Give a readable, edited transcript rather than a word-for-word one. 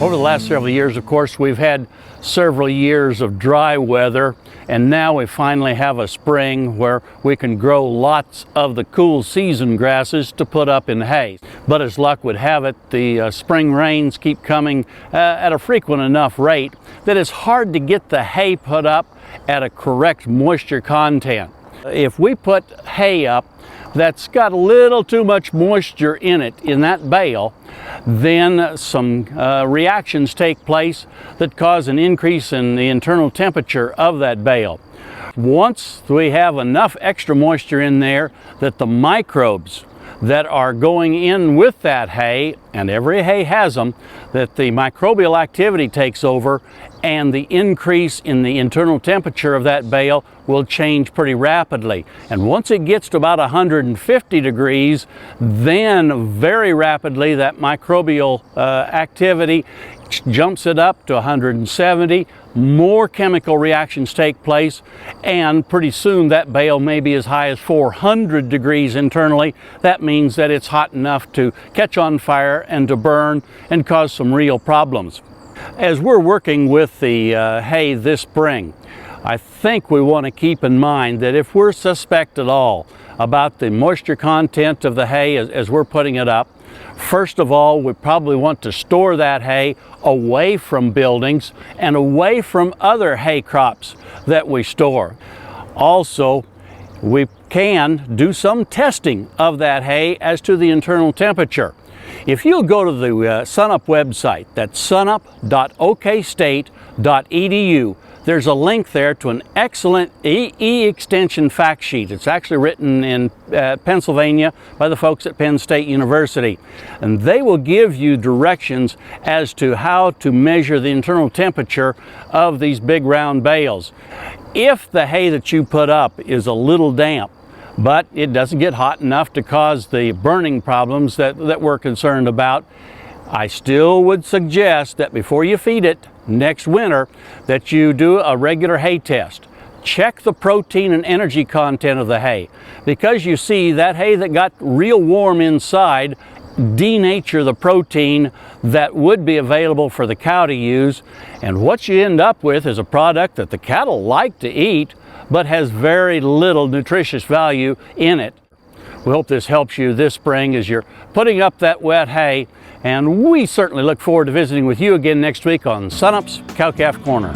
Over the last several years, of course, we've had several years of dry weather, and now we finally have a spring where we can grow lots of the cool season grasses to put up in hay. But as luck would have it, the spring rains keep coming at a frequent enough rate that it's hard to get the hay put up at a correct moisture content. If we put hay up that's got a little too much moisture in it, in that bale, then some reactions take place that cause an increase in the internal temperature of that bale. Once we have enough extra moisture in there that the microbes that are going in with that hay, and every hay has them, that the microbial activity takes over and the increase in the internal temperature of that bale will change pretty rapidly. And once it gets to about 150 degrees, then very rapidly that microbial activity jumps it up to 170. More chemical reactions take place, and pretty soon that bale may be as high as 400 degrees internally. That means that it's hot enough to catch on fire and to burn and cause some real problems. As we're working with the hay this spring, I think we want to keep in mind that if we're suspect at all about the moisture content of the hay as we're putting it up, first of all, we probably want to store that hay away from buildings and away from other hay crops that we store. Also, we can do some testing of that hay as to the internal temperature. If you'll go to the SunUp website, that's sunup.okstate.edu, there's a link there to an excellent E-Extension fact sheet. It's actually written in Pennsylvania by the folks at Penn State University. And they will give you directions as to how to measure the internal temperature of these big round bales. If the hay that you put up is a little damp, but it doesn't get hot enough to cause the burning problems that we're concerned about, I still would suggest that before you feed it next winter that you do a regular hay test. Check the protein and energy content of the hay, because you see that hay that got real warm inside denature the protein that would be available for the cow to use, and what you end up with is a product that the cattle like to eat but has very little nutritious value in it. We hope this helps you this spring as you're putting up that wet hay, and we certainly look forward to visiting with you again next week on SunUp's Cow-Calf Corner.